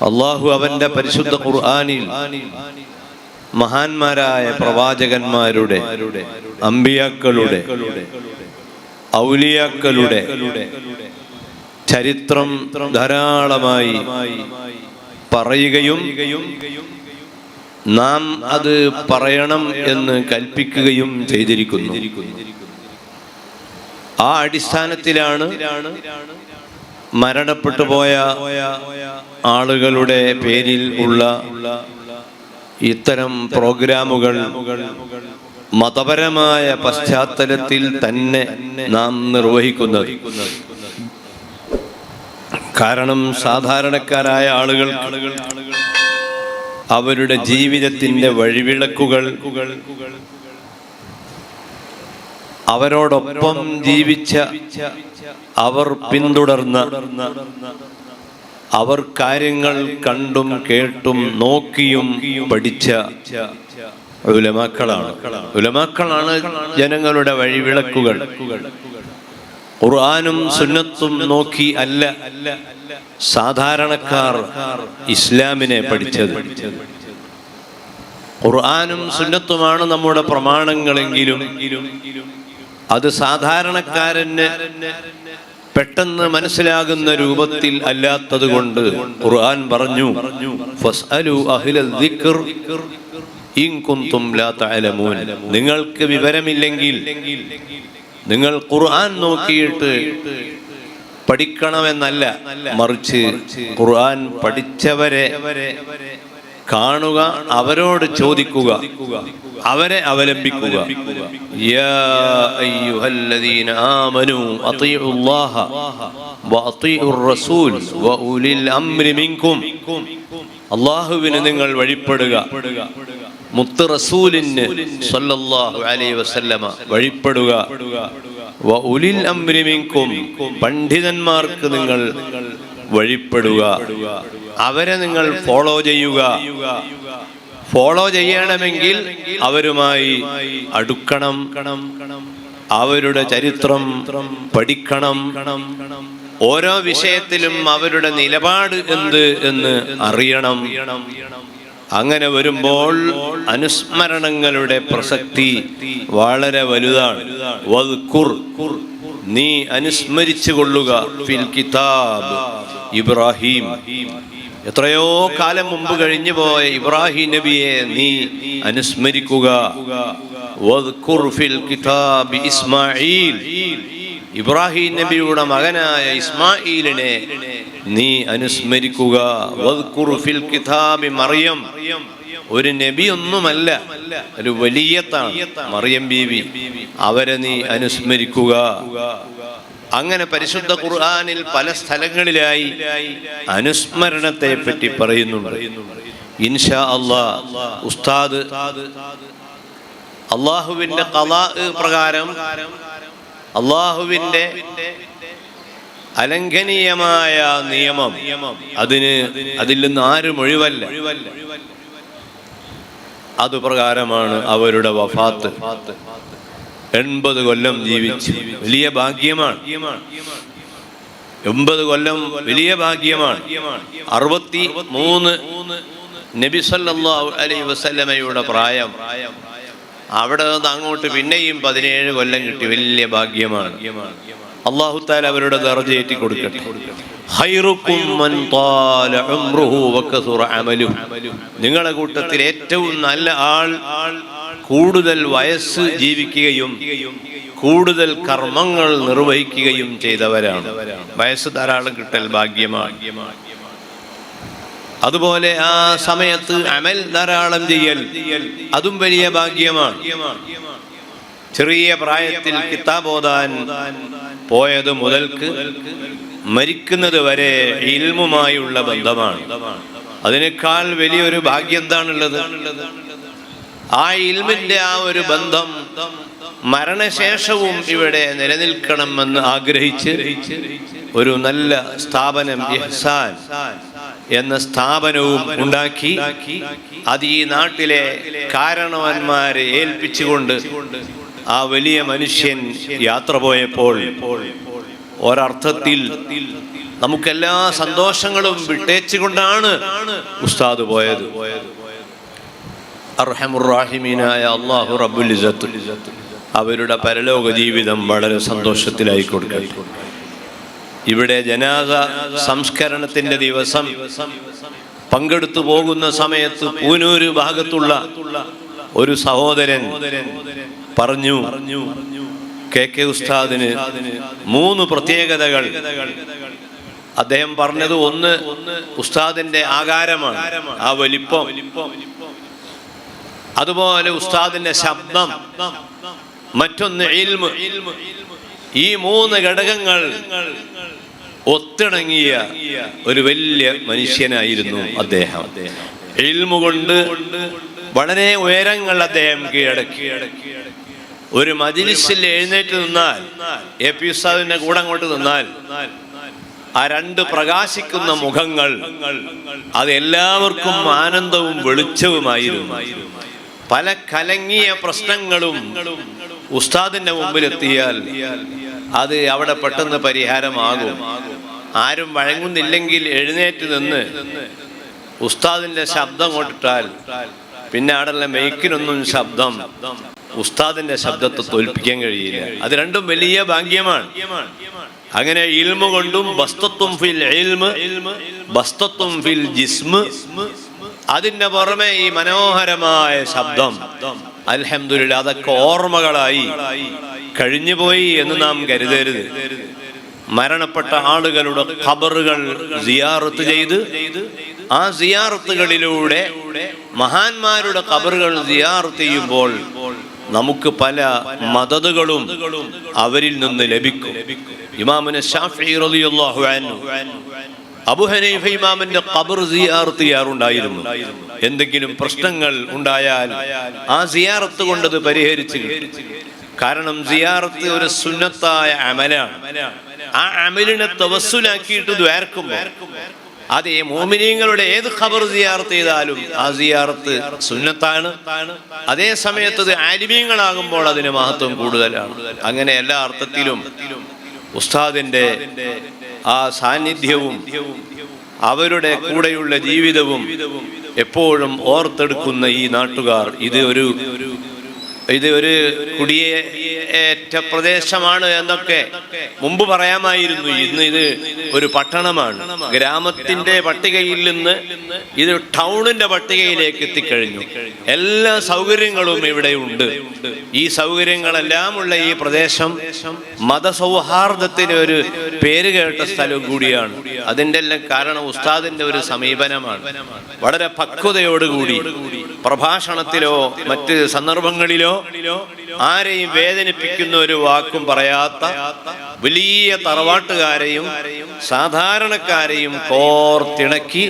അള്ളാഹു അവന്റെ പരിശുദ്ധ ഖുർആനിൽ മഹാന്മാരായ പ്രവാചകന്മാരുടെ, അമ്പിയാക്കളുടെ, ഔലിയാക്കളുടെ ചരിത്രം ധാരാളമായി പറയുകയും നാം അത് പറയണം എന്ന് കൽപ്പിക്കുകയും ചെയ്തിരിക്കുന്നു. ആ അടിസ്ഥാനത്തിലാണ് മരണപ്പെട്ടു പോയ ആളുകളുടെ പേരിൽ ഉള്ള ഇത്തരം പ്രോഗ്രാമുകൾ മതപരമായ പശ്ചാത്തലത്തിൽ തന്നെ നാം നിർവഹിക്കുന്നത്. കാരണം സാധാരണക്കാരായ ആളുകൾ അവരുടെ ജീവിതത്തിൻ്റെ വഴിവിളക്കുകൾ, അവരോടൊപ്പം ജീവിച്ച, അവർ പിന്തുടർന്ന, അവർ കാര്യങ്ങൾ കണ്ടും കേട്ടും നോക്കിയും പഠിച്ച ഉലമാക്കളാണ് ജനങ്ങളുടെ വഴിവിളക്കുകൾ. ഖുർആനും സുന്നത്തും നോക്കി അല്ല സാധാരണക്കാർ ഇസ്ലാമിനെ പഠിച്ചത്. ഖുർആനും സുന്നത്തുമാണ് നമ്മുടെ പ്രമാണങ്ങളെങ്കിലും അത് സാധാരണക്കാരന് പെട്ടെന്ന് മനസ്സിലാകുന്ന രൂപത്തിൽ അല്ലാത്തത് കൊണ്ട് ഖുർആൻ പറഞ്ഞു, ഫസ്അലു അഹ്ലൽ ദിക്ർ ഇൻ കുൻതും ലാ തഅലമൂൻ. നിങ്ങൾക്ക് വിവരമില്ലെങ്കിൽ നിങ്ങൾ ഖുർആൻ നോക്കിയിട്ട് പഠിക്കണമെന്നല്ല, മറിച്ച് ഖുർആൻ പഠിച്ചവരെ കാണുക, അവരോട് ചോദിക്കുക, അവരെ അവലംബിക്കുക. യാ അയ്യുഹല്ലദീന ആമനൂ അത്തിഉല്ലാഹ വഅത്തിഉർ റസൂൽ വഉലിൽ അംരി മിൻകും. അല്ലാഹുവിനെ നിങ്ങൾ വഴിപ്പെടുക, മുത്ത് റസൂലിന് സ്വല്ലല്ലാഹു അലൈഹി വസല്ലമ വഴിപ്പെടുക. വഉലിൽ അംരി മിൻകും, പണ്ഡിതന്മാർക്ക് നിങ്ങൾ വഴിപ്പെടുക, അവരെ നിങ്ങൾ ഫോളോ ചെയ്യുക. ഫോളോ ചെയ്യണമെങ്കിൽ അവരുമായി അടുക്കണം, അവരുടെ ചരിത്രം പഠിക്കണം, ഓരോ വിഷയത്തിലും അവരുടെ നിലപാട് എന്ത് എന്ന് അറിയണം. അങ്ങനെ വരുമ്പോൾ അനുസ്മരണങ്ങളുടെ പ്രസക്തി വളരെ വലുതാണ്. വദ്കുർ, നീ അനുസ്മരിച്ചു കൊള്ളുക, ഫിൽ കിതാബ് ഇബ്രാഹിം, എത്രയോ കാലം മുമ്പ് കഴിഞ്ഞു പോയ ഇബ്രാഹിം നബിയെ നീ അനുസ്മരിക്കുക. വദ്കുർ ഫിൽ കിതാബ് ഇസ്മാഈൽ, ഇബ്രാഹിം നബിയുടെ മകനായ ഇസ്മാഈലിനെ നീ അനുസ്മരിക്കുക. വദ്കുർ ഫിൽ കിതാബി മറിയം, ഒരു നബി ഒന്നുമല്ല, ഒരു വലിയത്താണ് മറിയം ബീവി, അവരെ നീ അനുസ്മരിക്കുക. അങ്ങനെ പരിശുദ്ധ ഖുർആനിൽ പല സ്ഥലങ്ങളിലായി അനുസ്മരണത്തെ പറ്റി പറയുന്നുണ്ട്. ഇൻഷാ അല്ലാഹ് ഉസ്താദ് അള്ളാഹുവിന്റെ ഖളാ പ്രകാരം, അള്ളാഹുവിന്റെ അലംഘനീയമായ നിയമം, അതിൽ നിന്ന് ആരും ഒഴിവല്ല. അതുപ്രകാരമാണ് അവരുടെ വഫാത്ത്. 80 കൊല്ലം ജീവിച്ചു, വലിയ ഭാഗ്യമാണ്. 80 കൊല്ലം വലിയ ഭാഗ്യമാണ്. 63 നബി സല്ലല്ലാഹു അലൈഹി വസല്ലമയുടെ പ്രായം, അവിടെ നിന്ന് അങ്ങോട്ട് പിന്നെയും 17 കൊല്ലം കിട്ടി, വലിയ ഭാഗ്യമാണ്. അല്ലാഹു തആല അവരുടെ ദർജ ഏറ്റി കൊടുക്കട്ടെ. ഖൈറുക്കും മൻ ത്വാല ഉംറുഹു വകസുറ അമലുഹു, നിങ്ങളുടെ കൂട്ടത്തിൽ ഏറ്റവും നല്ല ആൾ കൂടുതൽ വയസ്സ് ജീവിക്കുകയും കൂടുതൽ കർമ്മങ്ങൾ നിർവഹിക്കുകയും ചെയ്തവരാണ്. വയസ്സ് ധാരാളം കിട്ടൽ ഭാഗ്യമാണ്. അതുപോലെ ആ സമയത്ത് അമൽ ധാരാളം ചെയ്യൽ, അതും വലിയ ഭാഗ്യമാണ്. ചെറിയ പ്രായത്തിൽ കിതാബ് ഓതാൻ പോയത് മുതൽക്ക് മരിക്കുന്നത് വരെ ഇൽമുമായുള്ള ബന്ധമാണ്. അതിനേക്കാൾ വലിയൊരു ഭാഗ്യം എന്താണുള്ളത്? ആ ഇൽമിന്റെ ആ ഒരു ബന്ധം മരണശേഷവും ഇവിടെ നിലനിൽക്കണമെന്ന് ആഗ്രഹിച്ച് ഒരു നല്ല സ്ഥാപനം, ഇഹ്സാൻ എന്ന സ്ഥാപനവും ഉണ്ടാക്കി അത് ഈ നാട്ടിലെ കാരണവന്മാരെ ഏൽപ്പിച്ചുകൊണ്ട് ആ വലിയ മനുഷ്യൻ യാത്ര പോയപ്പോൾ ഒരർത്ഥത്തിൽ നമുക്കെല്ലാ സന്തോഷങ്ങളും വിട്ടേച്ചുകൊണ്ടാണ് ഉസ്താദ് പോയത്. അർഹമുർറാഹിമീനായ അല്ലാഹു റബ്ബുൽ ഇസ്സത്ത് അവരുടെ പരലോക ജീവിതം വളരെ സന്തോഷത്തിലായി കൊടുക്കട്ടെ. ഇവിടെ ജനാസ സംസ്കരണത്തിന്റെ ദിവസം പങ്കെടുത്തു പോകുന്ന സമയത്ത് പൂനൂര് ഭാഗത്തുള്ള ഒരു സഹോദരൻ പറഞ്ഞു, കെ ഉസ്താദിന് 3 പ്രത്യേകതകൾ. അദ്ദേഹം പറഞ്ഞത്, ഒന്ന് ഉസ്താദിന്റെ ആകാരമാണ്, ആ വലിപ്പം. അതുപോലെ ഉസ്താദിന്റെ ശബ്ദം, മറ്റൊന്ന് ഇൽമ്. ഈ 3 ഘടകങ്ങൾ ഒത്തിണങ്ങിയ ഒരു വലിയ മനുഷ്യനായിരുന്നു അദ്ദേഹം. ഇൽമു കൊണ്ട് വളരെ ഉയരങ്ങൾ അദ്ദേഹം കീഴടക്കി. ഒരു മജ്‌ലിസിൽ എഴുന്നേറ്റ് നിന്നാൽ, എ പി ഉസ്താദിന്റെ കൂടെ അങ്ങോട്ട് നിന്നാൽ, ആ 2 പ്രകാശിക്കുന്ന മുഖങ്ങൾ അത് എല്ലാവർക്കും ആനന്ദവും വെളിച്ചവുമായിരുന്നു. പല കലങ്ങിയ പ്രശ്നങ്ങളും ഉസ്താദിന്റെ മുമ്പിലെത്തിയാൽ അത് അവിടെ പെട്ടെന്ന് പരിഹാരമാകും. ആരും വഴങ്ങുന്നില്ലെങ്കിൽ എഴുന്നേറ്റ് നിന്ന് ഉസ്താദിന്റെ ശബ്ദം കൊണ്ടിട്ടാൽ പിന്നെ അവിടെയുള്ള മെയ്ക്കിനൊന്നും ശബ്ദം ഉസ്താദിന്റെ ശബ്ദത്തെ തോൽപ്പിക്കാൻ കഴിയില്ല. അത് രണ്ടും വലിയ ഭാഗ്യമാണ്. അങ്ങനെ ഇൽമു കൊണ്ടും ബസ്തത്തും ഫിൽ ഇൽമ് ബസ്തത്തും ഫിൽ ജിസ്മ്, അതിന്റെ പുറമെ ഈ മനോഹരമായ ശബ്ദം, അൽഹംദുലില്ലാഹ് അതൊക്കെ ഓർമ്മകളായി കഴിഞ്ഞുപോയി എന്ന് നാം കരുതരുത്. മരണപ്പെട്ട ആളുകളുടെ ഖബറുകൾ സിയാറത്ത് ചെയ്ത് ആ സിയാറത്തുകളിലൂടെ മഹാന്മാരുടെ ഖബറുകൾ സിയാറത്ത് ചെയ്യുമ്പോൾ നമുക്ക് പല മദദുകളും അവരിൽ നിന്ന് ലഭിക്കും. ഇമാമുന ശാഫിഈ റളിയല്ലാഹു അൻഹു അബൂ ഹനീഫ ഇമാമിന്റെ ഖബർ സിയാറത്ത് ചെയ്യാറുണ്ടായിരുന്നു. എന്തെങ്കിലും പ്രശ്നങ്ങൾ ഉണ്ടായാൽ ആ സിയാറത്ത് കൊണ്ടത് പരിഹരിച്ചു കിട്ടും. കാരണം സിയാറത്ത് ഒരു സുന്നത്തായ അമലാണ്. ആ അമലിനെ തവസ്സുലാക്കിയിട്ട് ദ്വാരക്കുമ്പോൾ അത് മോമിനീങ്ങളുടെ ഏത് ഖബർ സിയാറത്ത് ചെയ്താലും ആ സിയാറത്ത് സുന്നത്താണ്. അതേ സമയത്ത് അത് ആലിമീങ്ങളാകുമ്പോൾ അതിന് മഹത്വം കൂടുതലാണ്. അങ്ങനെ എല്ലാ അർത്ഥത്തിലും ഉസ്താദിന്റെ ആ സാന്നിധ്യവും അവരുടെ കൂടെയുള്ള ജീവിതവും എപ്പോഴും ഓർത്തെടുക്കുന്ന ഈ നാട്ടുകാർ, ഇത് ഒരു കുടിയേറ്റ പ്രദേശമാണ് എന്നൊക്കെ മുമ്പ് പറയാമായിരുന്നു. ഇന്ന് ഇത് ഒരു പട്ടണമാണ്. ഗ്രാമത്തിന്റെ പട്ടികയിൽ നിന്ന് ഇത് ടൗണിന്റെ പട്ടികയിലേക്ക് എത്തിക്കഴിഞ്ഞു. എല്ലാ സൗകര്യങ്ങളും ഇവിടെ ഉണ്ട്. ഈ സൗകര്യങ്ങളെല്ലാം ഉള്ള ഈ പ്രദേശം മതസൗഹാർദ്ദത്തിന് ഒരു പേര് കേട്ട സ്ഥലം കൂടിയാണ്. അതിൻ്റെ എല്ലാം കാരണം ഉസ്താദിന്റെ ഒരു സമീപനമാണ്. വളരെ പക്വതയോടുകൂടി പ്രഭാഷണത്തിലോ മറ്റ് സന്ദർഭങ്ങളിലോ ആരെയും വേദനിപ്പിക്കുന്ന ഒരു വാക്കും പറയാത്ത വലിയ തറവാട്ടുകാരെയും സാധാരണക്കാരെയും കോർത്തിണക്കി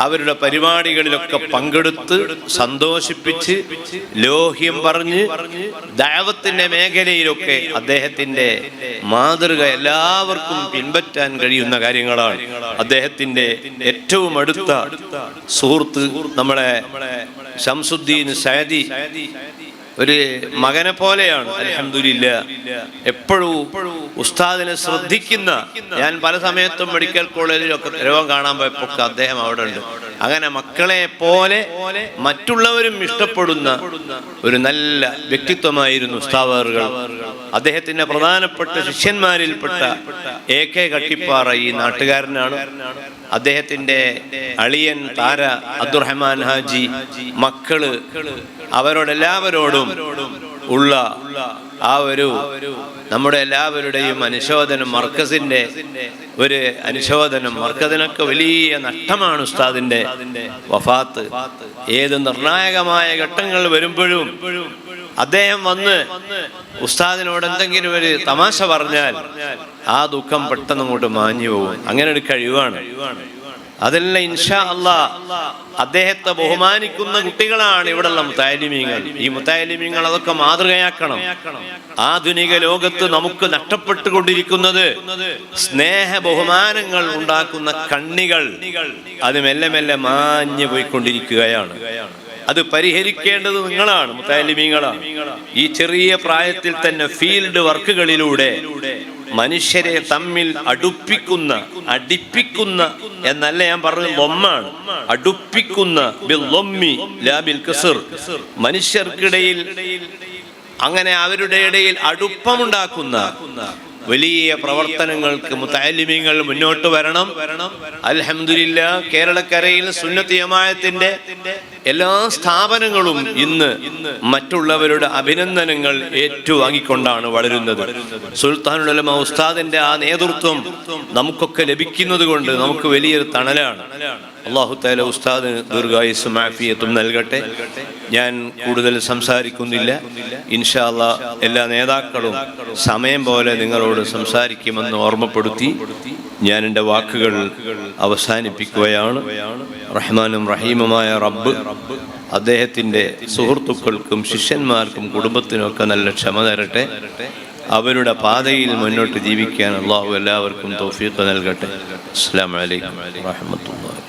അവരുടെ പരിപാടികളിലൊക്കെ പങ്കെടുത്ത് സന്തോഷിപ്പിച്ച് ലോഹ്യം പറഞ്ഞ് ദഅവത്തിന്റെ മേഖലയിലൊക്കെ അദ്ദേഹത്തിന്റെ മാതൃക എല്ലാവർക്കും പിൻപറ്റാൻ കഴിയുന്ന കാര്യങ്ങളാണ്. അദ്ദേഹത്തിന്റെ ഏറ്റവും അടുത്ത സുഹൃത്ത് നമ്മളെ ശംസുദ്ദീൻ സഅദി ഒരു മകനെ പോലെയാണ്. അൽഹംദുലില്ലാഹ് എപ്പോഴും ഉസ്താദിനെ ശ്രദ്ധിക്കുന്ന, ഞാൻ പല സമയത്തും മെഡിക്കൽ കോളേജിലൊക്കെ രോഗം കാണാൻ പോയപ്പോൾ അദ്ദേഹം അവിടെ ഉണ്ട്. അങ്ങനെ മക്കളെ പോലെ മറ്റുള്ളവരും ഇഷ്ടപ്പെടുന്ന ഒരു നല്ല വ്യക്തിത്വമായിരുന്നു ഉസ്താദുകൾ. അദ്ദേഹത്തിന്റെ പ്രധാനപ്പെട്ട ശിഷ്യന്മാരിൽപ്പെട്ട AK കട്ടിപ്പാറ ഈ നാട്ടുകാരനാണ്. അദ്ദേഹത്തിന്റെ അളിയൻ താര അബ്ദുറഹ്മാൻ ഹാജി, മക്കള്, അവരോടെല്ലാവരോടും ഉള്ള ആ ഒരു നമ്മുടെ എല്ലാവരുടെയും അനുശോചനം, മർക്കസിന്റെ ഒരു അനുശോചനം. മർക്കസിനൊക്കെ വലിയ നഷ്ടമാണ് ഉസ്താദിന്റെ വഫാത്ത്. ഏത് നിർണായകമായ ഘട്ടങ്ങൾ വരുമ്പോഴും അദ്ദേഹം വന്ന് ഉസ്താദിനോട് എന്തെങ്കിലും ഒരു തമാശ പറഞ്ഞാൽ ആ ദുഃഖം പെട്ടെന്ന് അങ്ങോട്ട് മാഞ്ഞു പോകും. അങ്ങനെ ഒരു കഴിവാണ്. അതെല്ലാം ഇൻഷാ അല്ലാഹ് അദ്ദേഹത്തെ ബഹുമാനിക്കുന്ന കുട്ടികളാണ് ഇവിടെയുള്ള മുത്തഅല്ലിമീങ്ങൾ. ഈ മുത്തഅല്ലിമീങ്ങൾ അതൊക്കെ മാതൃകയാക്കണം. ആധുനിക ലോകത്ത് നമുക്ക് നഷ്ടപ്പെട്ടുകൊണ്ടിരിക്കുന്നത് സ്നേഹ ബഹുമാനങ്ങൾ ഉണ്ടാക്കുന്ന കണ്ണികൾ, അത് മെല്ലെ മെല്ലെ മാഞ്ഞു പോയിക്കൊണ്ടിരിക്കുകയാണ്. അത് പരിഹരിക്കേണ്ടത് നിങ്ങളാണ്, മുത്തഅല്ലിമീങ്ങളാണ്. ഈ ചെറിയ പ്രായത്തിൽ തന്നെ ഫീൽഡ് വർക്കുകളിലൂടെ മനുഷ്യരെ തമ്മിൽ അടിപ്പിക്കുന്ന എന്നല്ല ഞാൻ പറഞ്ഞത്, ലൊമ്മാണ്. അടുപ്പിക്കുന്ന ബിൽ ലൊമ്മി ലാ ബിൽ കസ്ർ. മനുഷ്യർക്കിടയിൽ അങ്ങനെ അവരുടെ ഇടയിൽ അടുപ്പമുണ്ടാക്കുന്ന വലിയ പ്രവർത്തനങ്ങൾക്ക് മുതഅല്ലിമീങ്ങൾ മുന്നോട്ട് വരണം. അൽഹംദുലില്ലാ, കേരളക്കരയിൽ സുന്നത്ത് ജമാഅത്തിന്റെ എല്ലാ സ്ഥാപനങ്ങളും ഇന്ന് മറ്റുള്ളവരുടെ അഭിനന്ദനങ്ങൾ ഏറ്റുവാങ്ങിക്കൊണ്ടാണ് വളരുന്നത്. സുൽത്താനുൽ ഉലമ ഉസ്താദിന്റെ ആ നേതൃത്വം നമുക്കൊക്കെ ലഭിക്കുന്നത് കൊണ്ട് നമുക്ക് വലിയൊരു തണലാണ്. അല്ലാഹു തആല ഉസ്താദിന് ദീർഘായുസ്സും ആഫിയത്തും നൽകട്ടെ. ഞാൻ കൂടുതൽ സംസാരിക്കുന്നില്ല. ഇൻഷാ അല്ലാഹ് എല്ലാ നേതാക്കളും സമയം പോലെ നിങ്ങളോട് സംസാരിക്കുമെന്ന് ഓർമ്മപ്പെടുത്തി ഞാൻ എൻ്റെ വാക്കുകൾ അവസാനിപ്പിക്കുകയാണ്. റഹ്മാനും റഹീമുമായ റബ്ബ് അദ്ദേഹത്തിൻ്റെ സുഹൃത്തുക്കൾക്കും ശിഷ്യന്മാർക്കും കുടുംബത്തിനുമൊക്കെ നല്ല ക്ഷമ തരട്ടെ. അവരുടെ പാതയിൽ മുന്നോട്ട് ജീവിക്കാൻ അല്ലാഹു എല്ലാവർക്കും തൗഫീഖ് നൽകട്ടെ. അസ്സലാമു അലൈക്കും വറഹ്മത്തുള്ളാഹി.